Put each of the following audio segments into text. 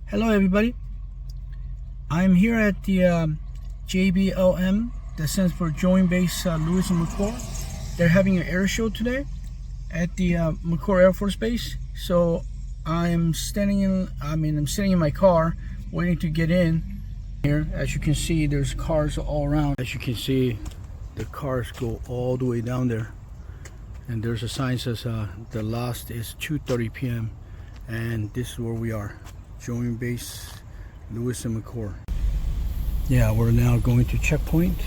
Hello everybody, I'm here at the JBLM, that stands for Joint Base Lewis and McChord. They're having an air show today at the McChord Air Force Base. So I'm standing in my car waiting to get in here. As you can see, there's cars all around. As you can see, the cars go all the way down there, and there's a sign that says the last is 2:30 p.m. and this is where we are, Joint Base Lewis and McChord. Yeah, we're now going to checkpoint.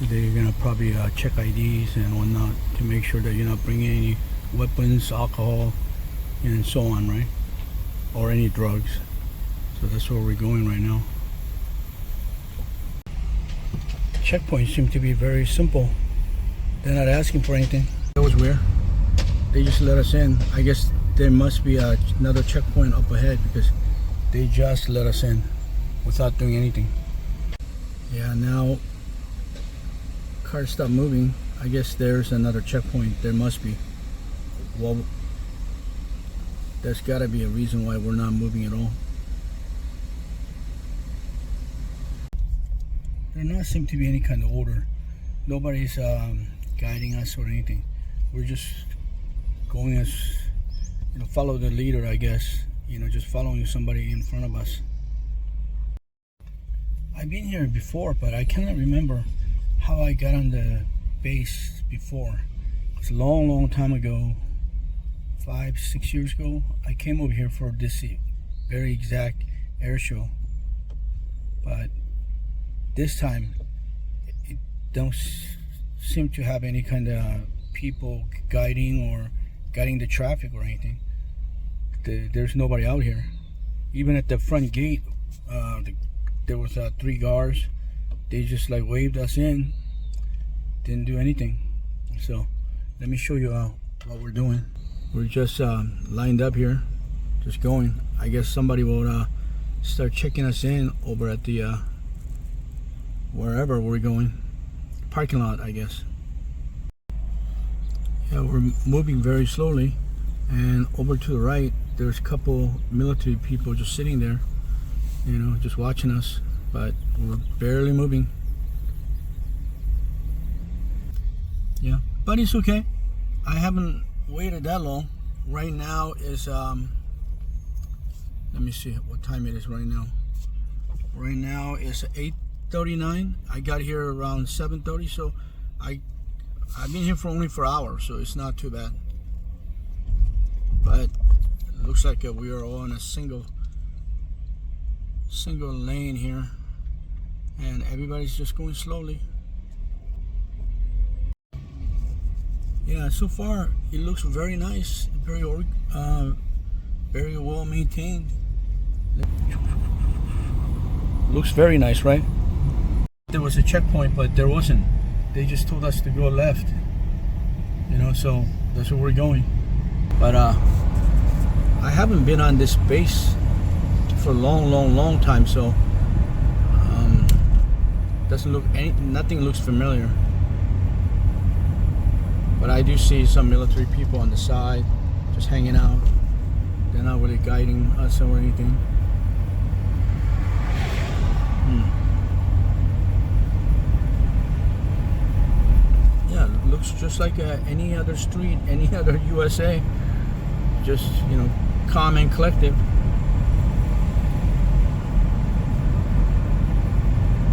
They're gonna probably check IDs and whatnot to make sure that you're not bringing any weapons, alcohol, and so on, right? Or any drugs. So that's where we're going right now. Checkpoints seem to be very simple. They're not asking for anything. That was weird. They just let us in. I guess there must be another checkpoint up ahead because they just let us in without doing anything. Yeah, now cars stop moving. I guess there's another checkpoint. There must be. Well, there's got to be a reason why we're not moving at all. There not seem to be any kind of order. Nobody's guiding us or anything. We're just going as, follow the leader, I guess. Just following somebody in front of us. I've been here before, but I cannot remember how I got on the base before. It's a long time ago, 5-6 years ago. I came over here for this very exact air show, but this time it don't seem to have any kind of people guiding the traffic or anything. There's nobody out here. Even at the front gate, there was 3 guards. They just waved us in, didn't do anything. So let me show you what we're doing. We're just lined up here, just going. I guess somebody will start checking us in over at the wherever we're going, parking lot, I guess. Yeah, we're moving very slowly, and over to the right there's a couple military people just sitting there, just watching us, but we're barely moving. Yeah, but it's okay. I haven't waited that long. Right now is let me see what time it is right now. Right now is 8:39. I got here around 7:30, so I've been here for only 4 hours, so it's not too bad. But it looks like we are all in a single lane here, and everybody's just going slowly. Yeah, so far it looks very nice, very well maintained. Looks very nice, right? There was a checkpoint, but there wasn't. They just told us to go left, so that's where we're going. But I haven't been on this base for a long time, so nothing looks familiar. But I do see some military people on the side just hanging out. They're not really guiding us or anything. Yeah, it looks just like any other street, any other USA. Just, calm and collective.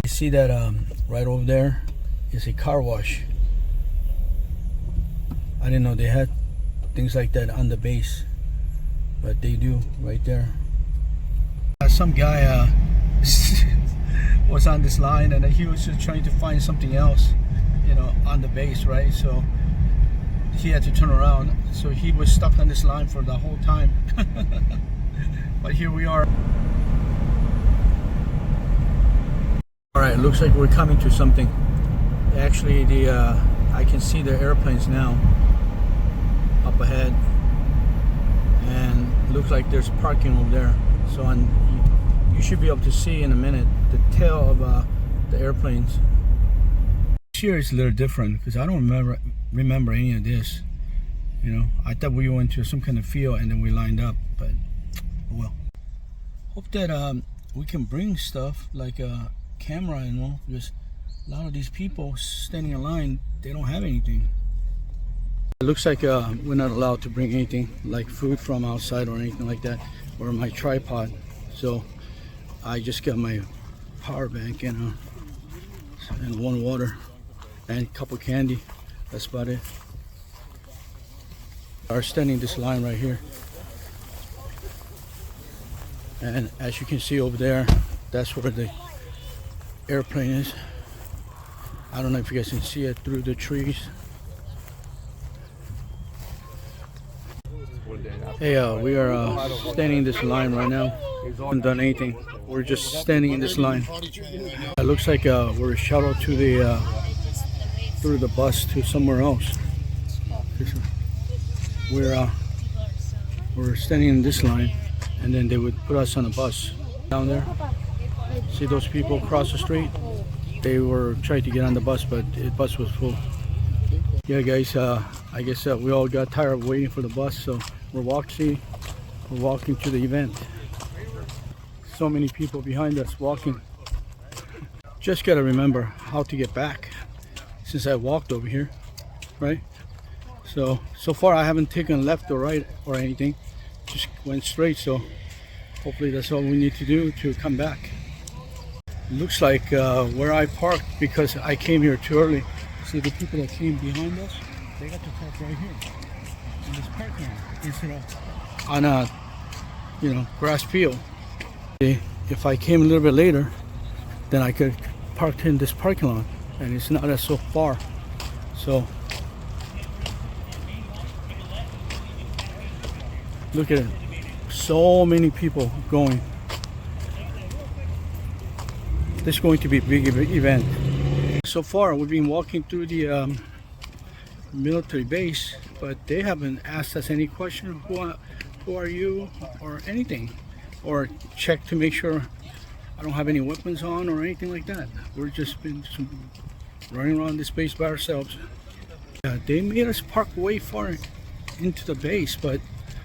You see that right over there is a car wash. I didn't know they had things like that on the base, but they do right there. Some guy was on this line, and he was just trying to find something else, on the base, right? So he had to turn around, so he was stuck on this line for the whole time. But here we are. All right, looks like we're coming to something. Actually, I can see the airplanes now up ahead, and looks like there's parking over there. So you should be able to see in a minute the tail of the airplanes. This year is a little different because I don't remember any of this. I thought we went to some kind of field and then we lined up, but well. Hope that we can bring stuff like a camera and all, because a lot of these people standing in line, they don't have anything. It looks like we're not allowed to bring anything like food from outside or anything like that, or my tripod. So I just got my power bank and one water and a cup of candy. That's about it. Are standing this line right here, and as you can see over there, that's where the airplane is. I don't know if you guys can see it through the trees. Hey, we are standing in this line right now. We haven't done anything. We're just standing in this line. It looks like we're shuttled to the through the bus to somewhere else. We're standing in this line, and then they would put us on a bus down there. See those people across the street? They were trying to get on the bus, but the bus was full. Yeah, guys, I guess we all got tired of waiting for the bus, so we're walking to the event. So many people behind us walking. Just gotta remember how to get back, since I walked over here, right? So far I haven't taken left or right or anything, just went straight. So hopefully that's all we need to do to come back. Looks like where I parked, because I came here too early. See the people that came behind us, they got to park right here in this parking lot instead of on a grass field. If I came a little bit later, then I could park in this parking lot, and it's not so far. So look at it, so many people going. This is going to be a big event. So far we've been walking through the military base, but they haven't asked us any question, who are you or anything, or check to make sure I don't have any weapons on or anything like that. We've just been running around this base by ourselves. They made us park way far into the base, but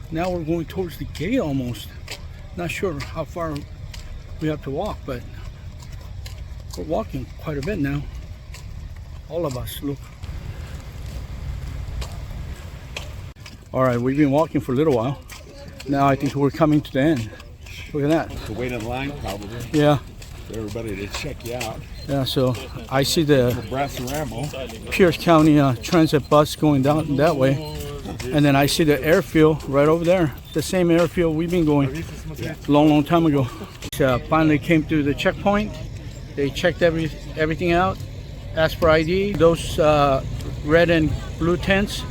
now we're going towards the gate almost. Not sure how far we have to walk, but we're walking quite a bit now. All of us, look. All right, we've been walking for a little while. Now I think we're coming to the end. Look at that. To wait in line, probably. Yeah. For everybody to check you out. Yeah, so I see the Brass and Ramble. Pierce County transit bus going down that way. And then I see the airfield right over there. The same airfield we've been going a long time ago. Finally came to the checkpoint. They checked everything out. Asked for ID. Those red and blue tents.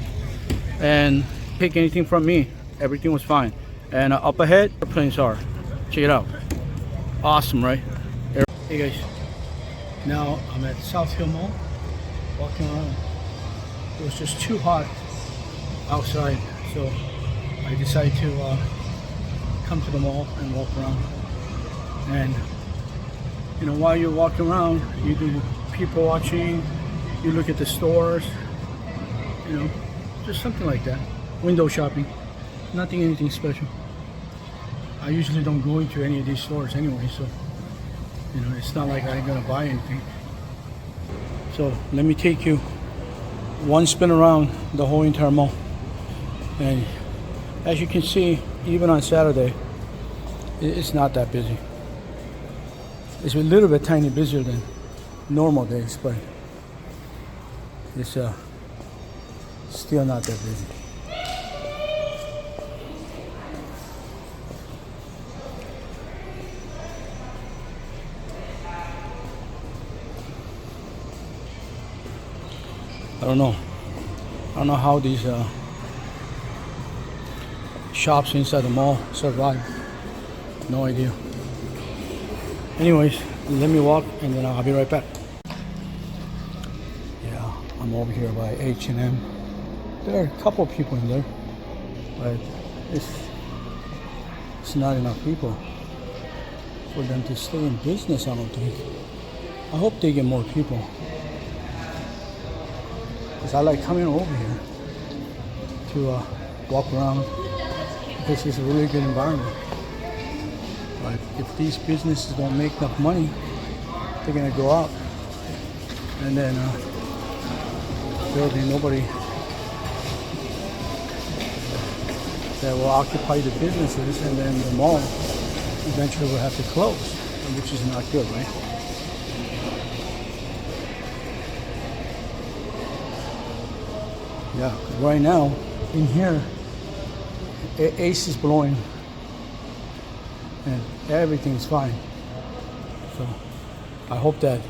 And pick anything from me. Everything was fine. And up ahead, airplanes are. Check it out. Awesome, right? Hey guys. Now I'm at South Hill Mall. Walking around. It was just too hot outside, so I decided to come to the mall and walk around. And while you're walking around, you do people watching, you look at the stores, just something like that. Window shopping, anything special. I usually don't go into any of these stores anyway, so it's not like I'm gonna buy anything. So let me take you one spin around the whole entire mall. And as you can see, even on Saturday, it's not that busy. It's a little bit tiny busier than normal days, but it's still not that busy. I don't know how these shops inside the mall survive. No idea. Anyways, let me walk and then I'll be right back. Yeah, I'm over here by H&M. There are a couple of people in there, but it's not enough people for them to stay in business, I don't think. I hope they get more people, because I like coming over here to walk around. This is a really good environment. But if these businesses don't make enough money, they're gonna go out, and then there'll be nobody that will occupy the businesses, and then the mall eventually will have to close, which is not good, right? Yeah, 'cause right now in here, Ace is blowing, and everything's fine. So I hope that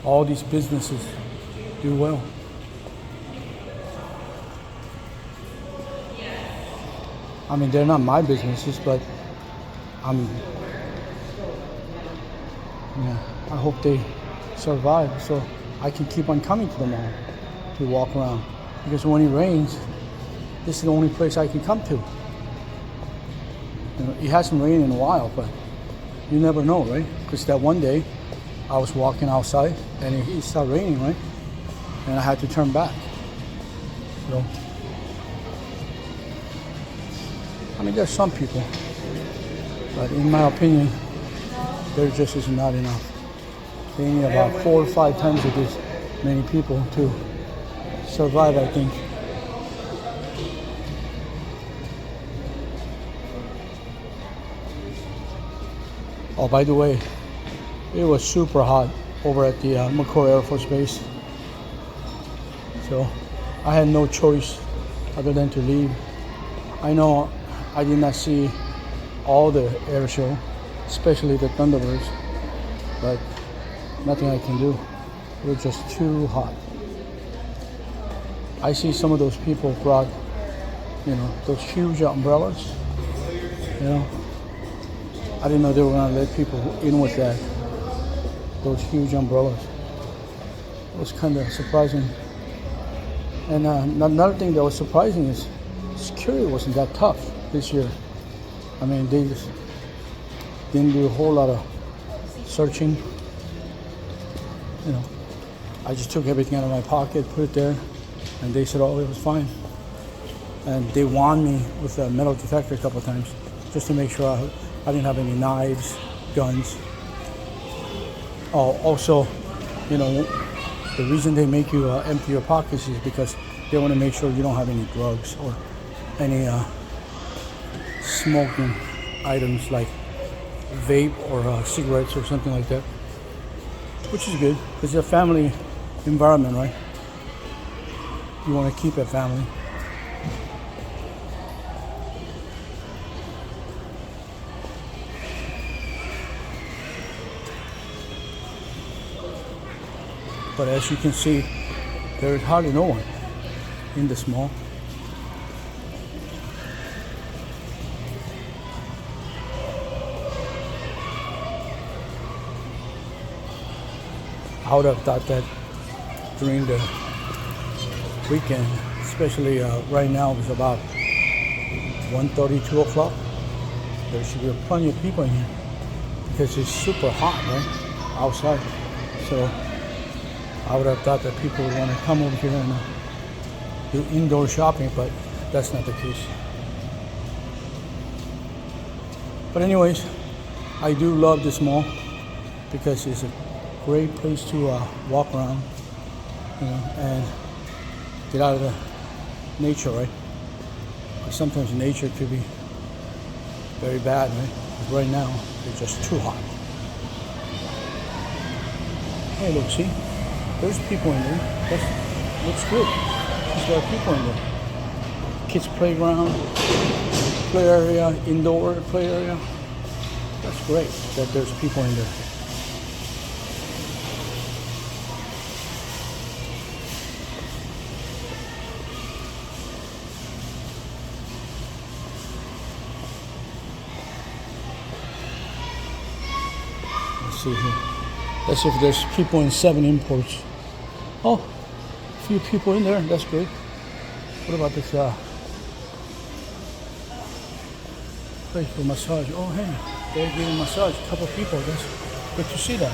all these businesses do well. I mean, they're not my businesses, but I hope they survive so I can keep on coming to the mall to walk around. Because when it rains, this is the only place I can come to. You know, it hasn't rained in a while, but you never know, right? Because that one day, I was walking outside and it started raining, right? And I had to turn back. So, I mean, there's some people, but in my opinion, there just is not enough. They need about 4 or 5 times of this many people to survive, I think. Oh, by the way, it was super hot over at the McCoy Air Force Base. So I had no choice other than to leave. I know I did not see all the air show, especially the Thunderbirds, but nothing I can do. It was just too hot. I see some of those people brought, you know, those huge umbrellas. You know, I didn't know they were gonna let people in with that. Those huge umbrellas. It was kind of surprising. And another thing that was surprising is security wasn't that tough this year. I mean, they just didn't do a whole lot of searching. You know, I just took everything out of my pocket, put it there, and they said, oh, it was fine. And they warned me with a metal detector a couple of times just to make sure I didn't have any knives, guns. Oh, also, you know, the reason they make you empty your pockets is because they want to make sure you don't have any drugs or any smoking items like vape or cigarettes or something like that, which is good because it's a family environment, right? You want to keep it family. But as you can see, there is hardly no one in this mall. I would have thought that during the weekend, especially right now, it's about 1:30, 2 o'clock. There should be plenty of people in here because it's super hot, right, outside. So I would have thought that people would want to come over here and do indoor shopping, but that's not the case. But anyways, I do love this mall because it's a great place to walk around, you know, and get out of the nature, right? Because sometimes nature could be very bad, right? But right now, it's just too hot. Hey, look, see? There's people in there. That looks good. There are people in there. Kids' playground, play area, indoor play area. That's great that there's people in there. Let's see here. Let's see if there's people in 7 Imports. Oh, a few people in there. That's great. What about this place for massage? Oh, hey, they're giving massage. A couple of people. That's good to see that.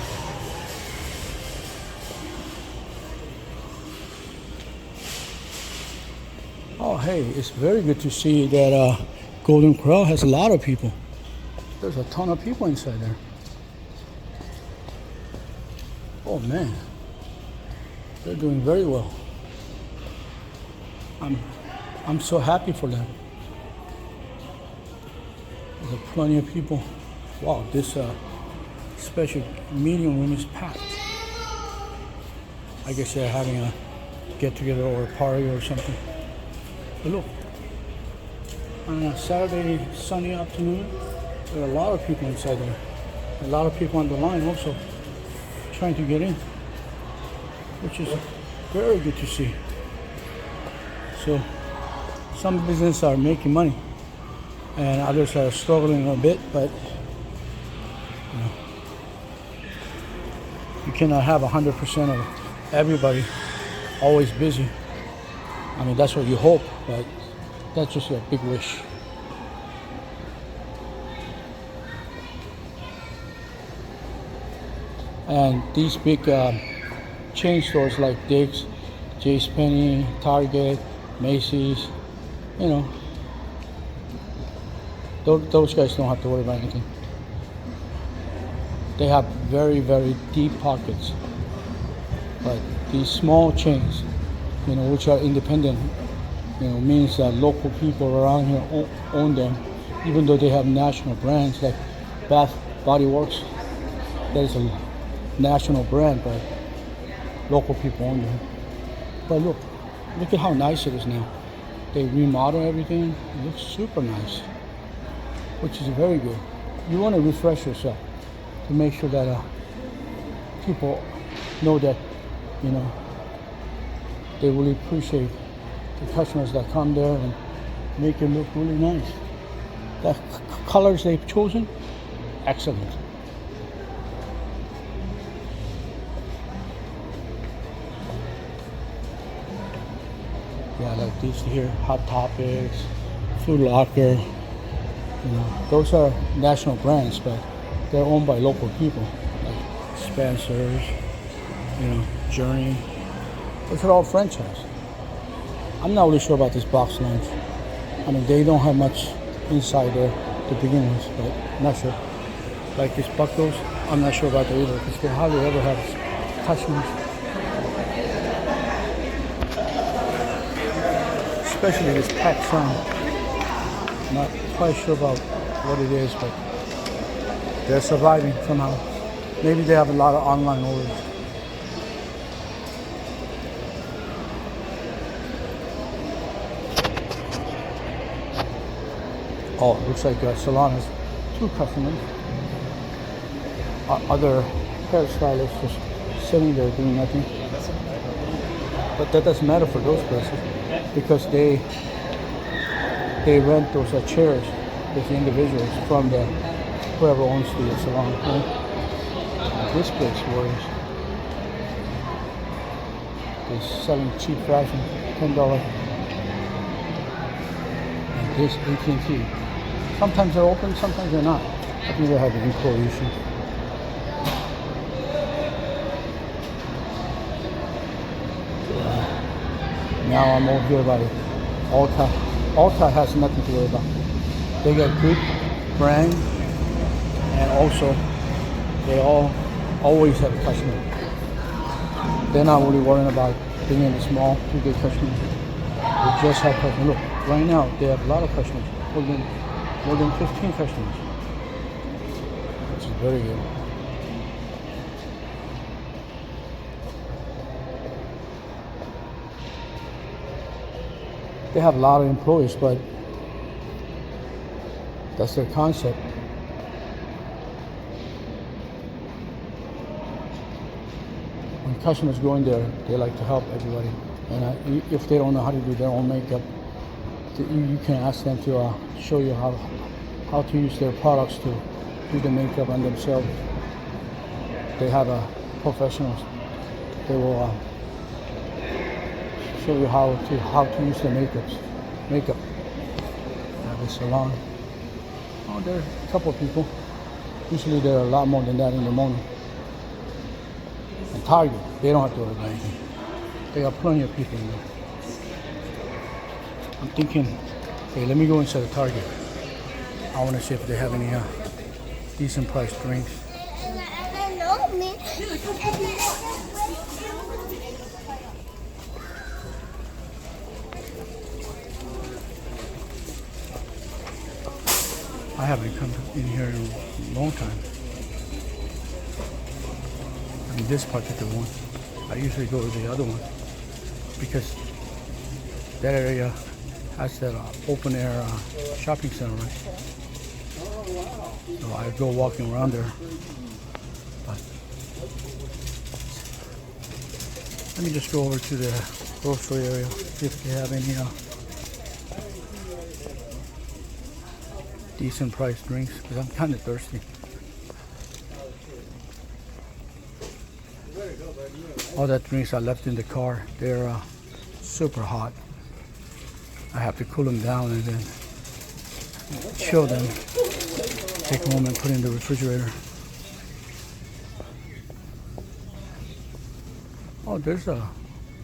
Oh, hey, it's very good to see that Golden Corral has a lot of people. There's a ton of people inside there. Oh man, they're doing very well. I'm so happy for them. There's plenty of people. Wow, this special meeting room is packed. I guess they're having a get together or a party or something. But look, on a Saturday, sunny afternoon, there are a lot of people inside there. A lot of people on the line also trying to get in, which is very good to see. So some businesses are making money and others are struggling a bit, but you cannot have 100% of everybody always busy. I mean, that's what you hope, but that's just a big wish. And these big chain stores like Dick's, JCPenney, Target, Macy's, those guys don't have to worry about anything. They have very, very deep pockets. But these small chains, which are independent, means that local people around here own them, even though they have national brands like Bath Body Works. That is a national brand, but local people own them. But look at how nice it is now. They remodel everything. It looks super nice, which is very good. You want to refresh yourself to make sure that people know that, they really appreciate the customers that come there and make it look really nice. The colors they've chosen, excellent. Yeah, like these here, Hot Topics, Food Locker, those are national brands, but they're owned by local people, like Spencer's, Journey. Those are all franchise. I'm not really sure about this box lunch. I mean, they don't have much inside there to begin with, but I'm not sure. Like this Buckles, I'm not sure about that either, because they hardly ever have customers. Especially this packed sound. Not quite sure about what it is, but they're surviving somehow. Maybe they have a lot of online orders. Oh, it looks like salon has 2 customers. Other hairstylists just sitting there doing nothing. But that doesn't matter for those places because they rent those chairs with the individuals from whoever owns the salon. Right? This place works. They're selling cheap fashion, $10. And this AT&T. Sometimes they're open, sometimes they're not. I think they have an employee issue. Now I'm over here by Ulta. Ulta has nothing to worry about. They got good brand, and also they always have a customer. They're not really worrying about being in the small to get customers. They just have customers. Look, right now they have a lot of customers. More than 15 customers, which is very good. They have a lot of employees, but that's their concept. When customers go in there, they like to help everybody. And if they don't know how to do their own makeup, you can ask them to show you how to use their products to do the makeup on themselves. They have professionals. They will show you how to use the makeup. At the salon. Oh, there are a couple of people. Usually there are a lot more than that in the morning. And Target, they don't have to worry about anything. They got plenty of people in there. I'm thinking, hey, let me go inside the Target. I want to see if they have any decent price drinks. I haven't come in here in a long time. I mean, this particular one. I usually go to the other one because that area has that open air shopping center, right? So I go walking around there. But let me just go over to the grocery area, see if they have any decent price drinks, because I'm kind of thirsty. All that drinks I left in the car, they're super hot. I have to cool them down and then chill them, take them home and put in the refrigerator. Oh, there's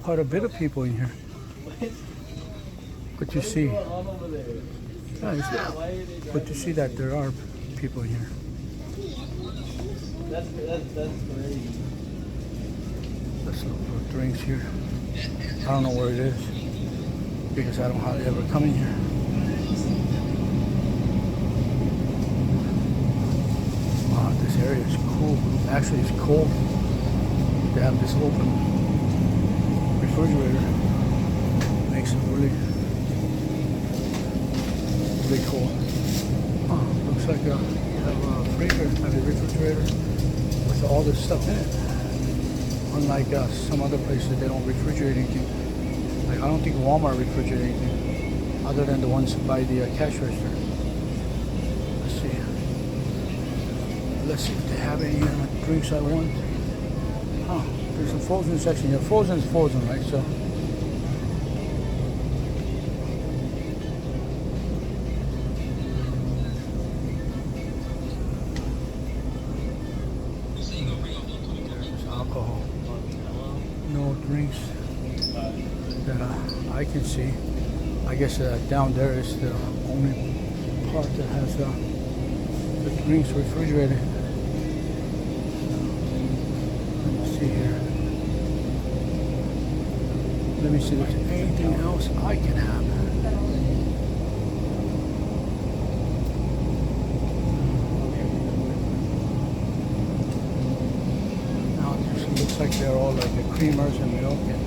quite a bit of people in here. Good to see. Yeah, it's good to see that there are people in here. That's great. Let's look for drinks here. I don't know where it is because I don't hardly ever come in here. Wow, this area is cool. Actually, it's cold. They have this open refrigerator. Makes it really cool. Oh, looks like you have a freezer, have a refrigerator with all this stuff in it. Unlike some other places, they don't refrigerate anything. Like I don't think Walmart refrigerates anything, other than the ones by the cash register. Let's see. Let's see if they have any drinks I want. Oh, there's a frozen section here. Frozen is frozen, right? So. Alcohol. No drinks that I can see. I guess down there is the only part that has the drinks refrigerated. Let me see here. Let me see if there's anything else I can have. Looks like they're all like the creamers and milk and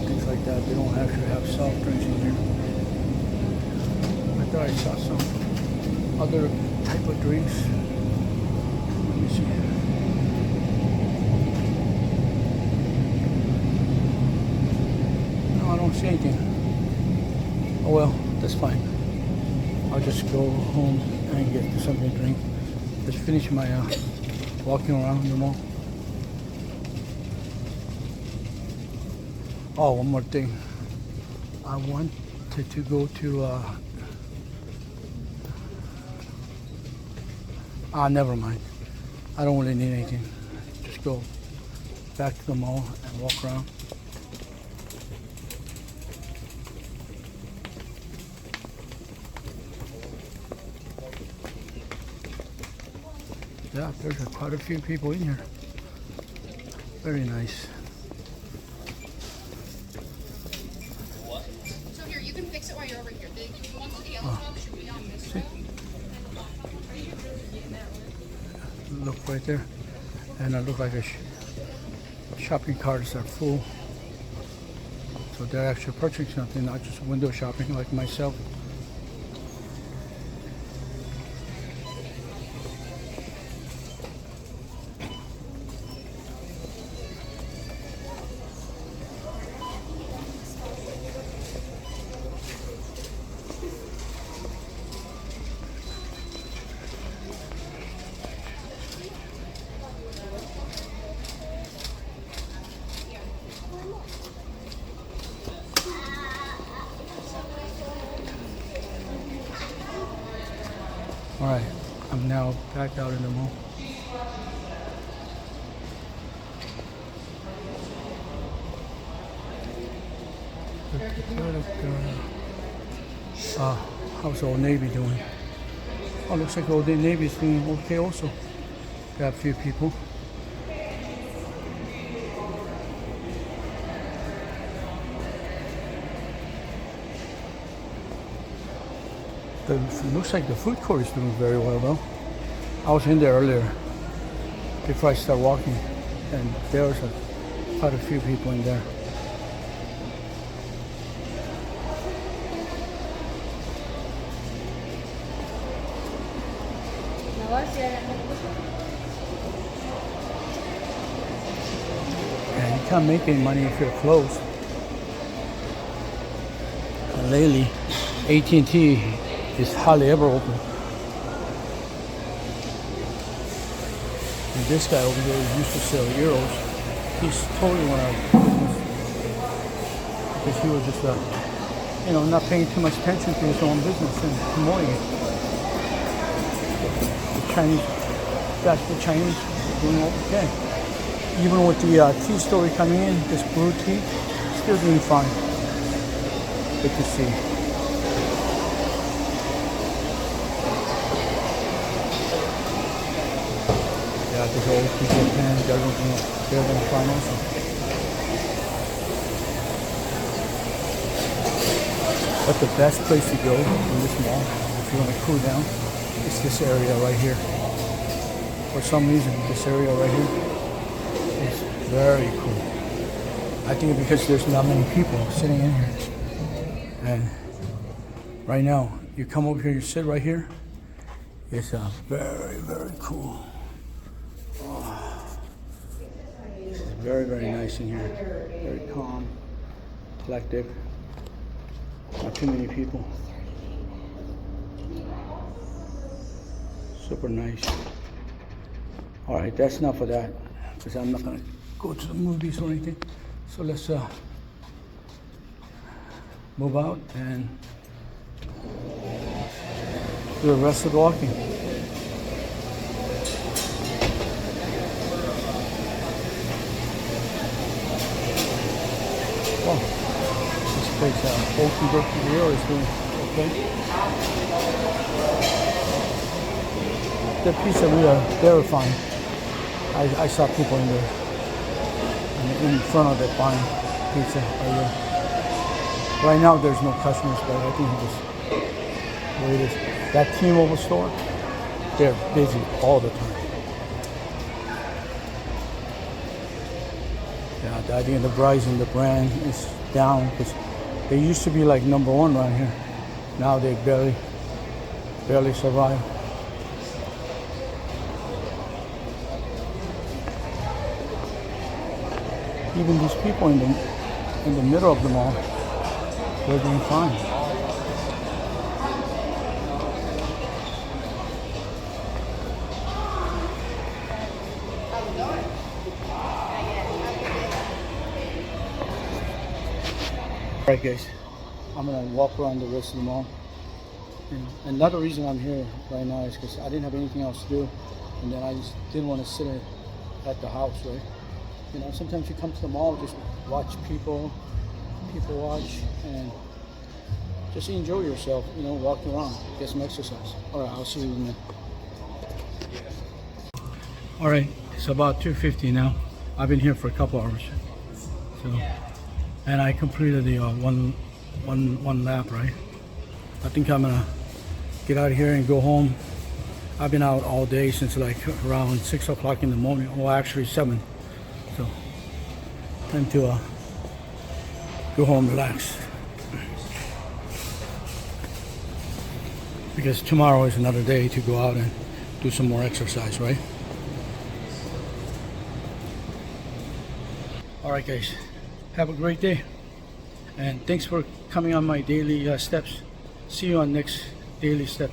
things like that. They don't actually have soft drinks in here. I thought I saw some other type of drinks. Let me see. No, I don't see anything. Oh well, that's fine. I'll just go home and get something to drink. Just finish my walking around the mall. Oh, one more thing. I wanted to go to, never mind. I don't really need anything. Just go back to the mall and walk around. Yeah, there's quite a few people in here. Very nice. While you're over here, the ones with the yellow box should be on this. See? Look right there, and it looks like a shopping carts are full. So they're actually purchasing something, not just window shopping like myself. All right, I'm now back out in the mall. How's Old Navy doing? Oh, looks like Old Navy is doing okay also. Got a few people. It looks like the food court is doing very well though. I was in there earlier before I start walking, and there was quite a few people in there. And you can't make any money if you're closed. And lately, AT&T is hardly ever open. And this guy over there who used to sell euros, he's totally went out of business because he was just, not paying too much attention to his own business and promoting it. The Chinese doing okay. Even with the tea story coming in, this brewed tea, still doing fine. Good to see. Yeah, this old people Japan, they're doing fine also. But the best place to go in this mall, if you want to cool down, is this area right here. For some reason, this area right here is very cool. I think because there's not many people sitting in here. And right now, you come over here, you sit right here. It's very, very cool. Oh, it's very, very nice in here. Very calm, collective. Not too many people. Super nice. All right, that's enough of that, because I'm not gonna go to the movies or anything. So let's move out and do the rest of the walking. Oh, this place, Old Broken Grill is doing okay. The pizzeria, they were fine. I saw people in there, in front of it buying pizza right there. Right now there's no customers, but I think it's the way it is. That T-Mobile store, they're busy all the time. Yeah, I think the Verizon, the brand is down because they used to be like #1 around here. Now they barely survive. Even these people in the middle of the mall, they're doing fine. Alright guys, I'm gonna walk around the rest of the mall. And another reason I'm here right now is because I didn't have anything else to do, and then I just didn't want to sit at the house, right? You know, sometimes you come to the mall, just watch people watch, and just enjoy yourself, walk around, get some exercise. All right, I'll see you in a minute. All right, it's about 2:50 now. I've been here for a couple hours. So, and I completed the one lap, right? I think I'm gonna get out of here and go home. I've been out all day since like around 6 o'clock in the morning, or actually 7. So, time to go home, relax. Because tomorrow is another day to go out and do some more exercise, right? Alright guys, have a great day. And thanks for coming on my daily steps. See you on next daily step.